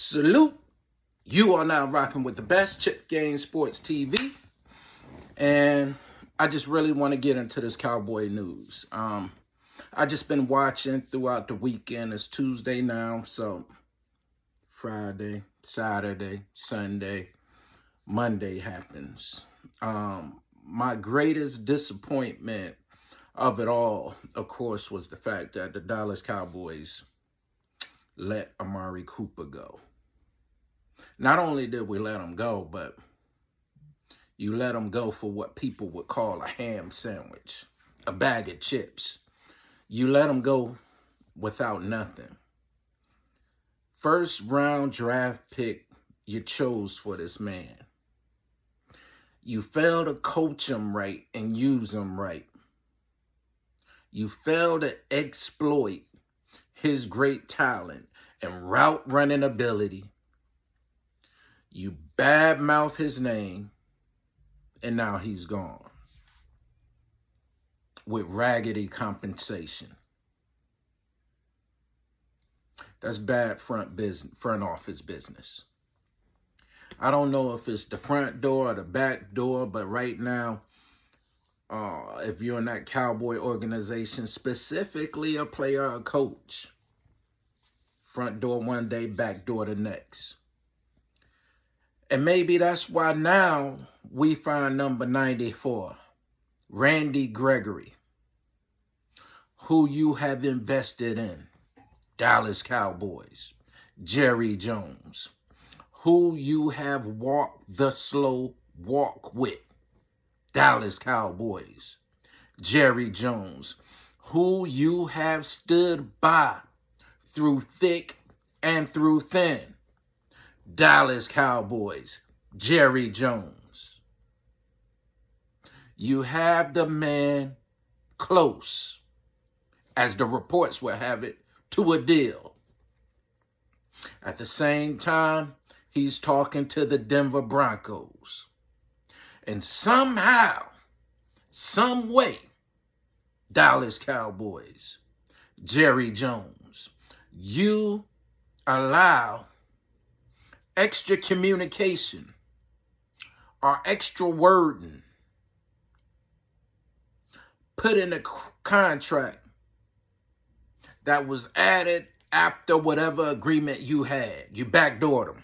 Salute. You are now rocking with the best Chip Game Sports TV. And I just really want to get into this Cowboy news. I just been watching throughout the weekend. It's Tuesday now, so Friday, Saturday, Sunday, Monday happens. My greatest disappointment of it all, of course, was the fact that the Dallas Cowboys let Amari Cooper go. Not only did we let him go, but you let him go for what people would call a ham sandwich, a bag of chips. You let him go without nothing. First round draft pick you chose for this man. You failed to coach him right and use him right. You failed to exploit his great talent and route running ability. You badmouth his name, and now he's gone with raggedy compensation. That's bad front office business. I don't know if it's the front door or the back door, but right now, if you're in that Cowboy organization, specifically a player or a coach, front door one day, back door the next. And maybe that's why now we find number 94, Randy Gregory, who you have invested in, Dallas Cowboys, Jerry Jones, who you have walked the slow walk with, Dallas Cowboys, Jerry Jones, who you have stood by through thick and through thin, Dallas Cowboys, Jerry Jones. You have the man close, as the reports will have it, to a deal. At the same time, he's talking to the Denver Broncos. And somehow, some way, Dallas Cowboys, Jerry Jones, you allow extra communication or extra wording put in a contract that was added after whatever agreement you had. You backdoored them.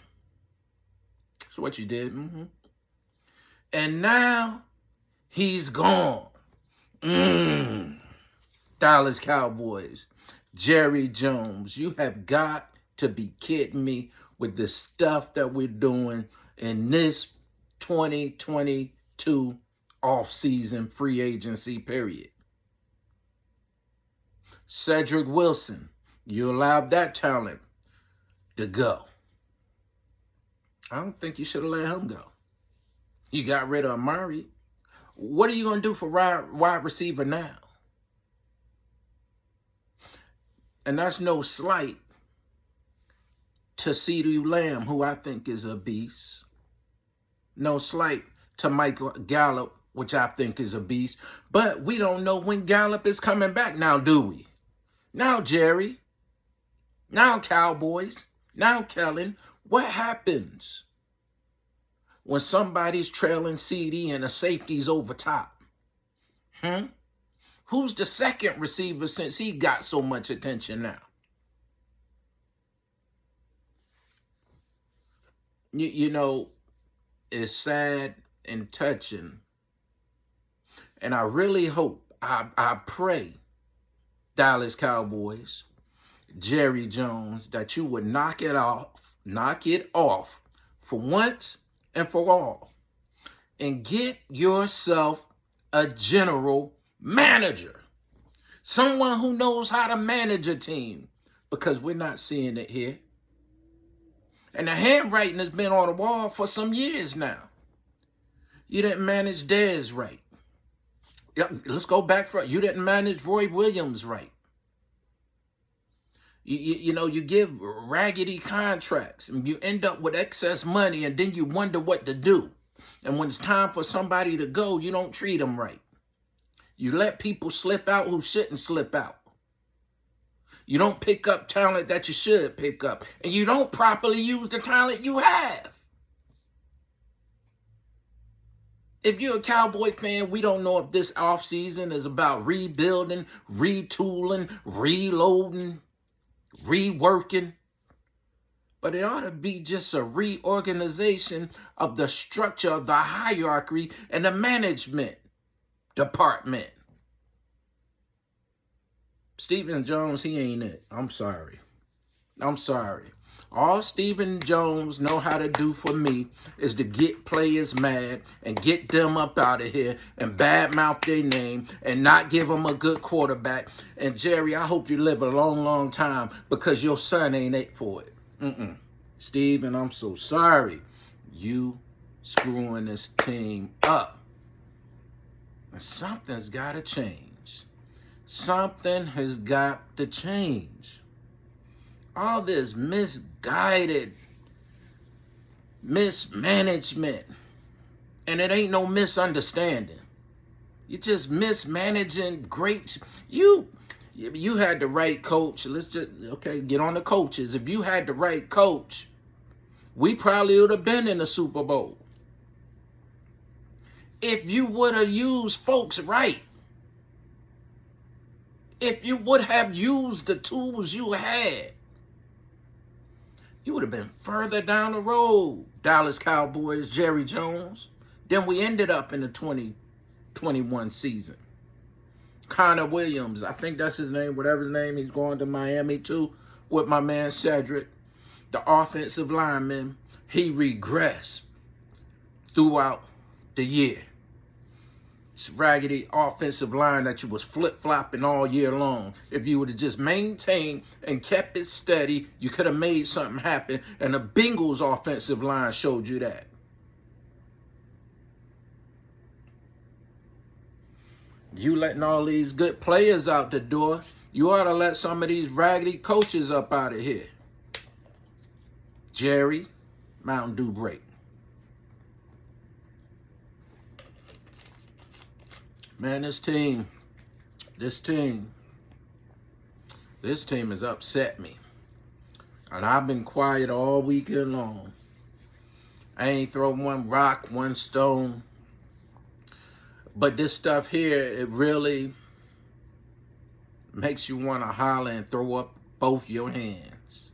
That's what you did. And now he's gone. Dallas Cowboys, Jerry Jones, you have got to be kidding me with the stuff that we're doing in this 2022 off-season free agency period. Cedric Wilson, you allowed that talent to go. I don't think you should have let him go. You got rid of Amari. What are you going to do for wide receiver now? And that's no slight to CeeDee Lamb, who I think is a beast. No slight to Michael Gallup, which I think is a beast. But we don't know when Gallup is coming back now, do we? Now, Jerry. Now, Cowboys. Now, Kellen. What happens when somebody's trailing CD and a safety's over top? Who's the second receiver since he got so much attention now? You know, it's sad and touching. And I really hope, I pray, Dallas Cowboys, Jerry Jones, that you would knock it off for once and for all. And get yourself a general manager. Someone who knows how to manage a team. Because we're not seeing it here. And the handwriting has been on the wall for some years now. You didn't manage Dez right. Let's go back for it. You didn't manage Roy Williams right. You know, you give raggedy contracts and you end up with excess money and then you wonder what to do. And when it's time for somebody to go, you don't treat them right. You let people slip out who shouldn't slip out. You don't pick up talent that you should pick up. And you don't properly use the talent you have. If you're a Cowboy fan, we don't know if this offseason is about rebuilding, retooling, reloading, reworking. But it ought to be just a reorganization of the structure of the hierarchy and the management department. Stephen Jones, he ain't it. I'm sorry. All Stephen Jones know how to do for me is to get players mad and get them up out of here and badmouth their name and not give them a good quarterback. And Jerry, I hope you live a long, long time because your son ain't it for it. Stephen, I'm so sorry. You screwing this team up. And something's got to change. Something has got to change. All this misguided mismanagement. And it ain't no misunderstanding. You're just mismanaging great. You had the right coach. Let's just, get on the coaches. If you had the right coach, we probably would have been in the Super Bowl. If you would have used folks right. If you would have used the tools you had, you would have been further down the road, Dallas Cowboys, Jerry Jones, than we ended up in the 2021 season. Connor Williams, I think that's his name, whatever his name, he's going to Miami too with my man Cedric. The offensive lineman, he regressed throughout the year. It's raggedy offensive line that you was flip-flopping all year long. If you would have just maintained and kept it steady, you could have made something happen. And the Bengals offensive line showed you that. You letting all these good players out the door. You ought to let some of these raggedy coaches up out of here. Jerry, Mountain Dew break. Man, this team has upset me. And I've been quiet all weekend long. I ain't thrown one rock, one stone. But this stuff here, it really makes you want to holler and throw up both your hands.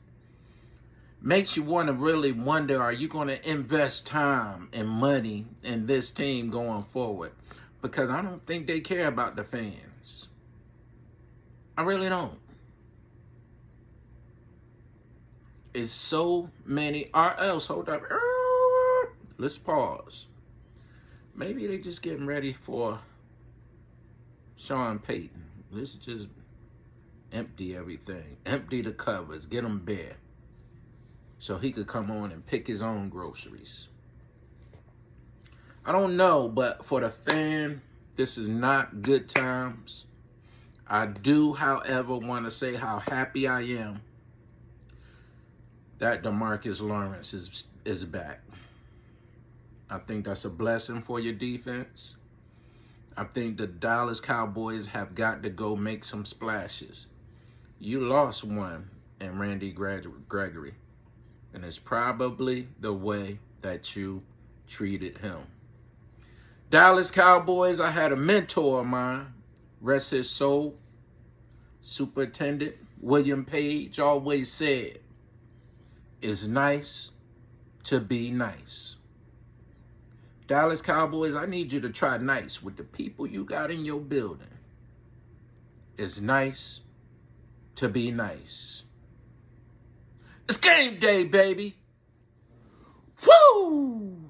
Makes you want to really wonder, are you going to invest time and money in this team going forward? Because I don't think they care about the fans. I really don't. It's so many, or else, hold up. Let's pause. Maybe they just getting ready for Sean Payton. Let's just empty everything. Empty the covers. Get them bare. So he could come on and pick his own groceries. I don't know, but for the fan, this is not good times. I do, however, want to say how happy I am that DeMarcus Lawrence is back. I think that's a blessing for your defense. I think the Dallas Cowboys have got to go make some splashes. You lost one in Randy Gregory, and it's probably the way that you treated him. Dallas Cowboys, I had a mentor of mine, rest his soul, Superintendent William Page, always said, it's nice to be nice. Dallas Cowboys, I need you to try nice with the people you got in your building. It's nice to be nice. It's game day, baby. Woo!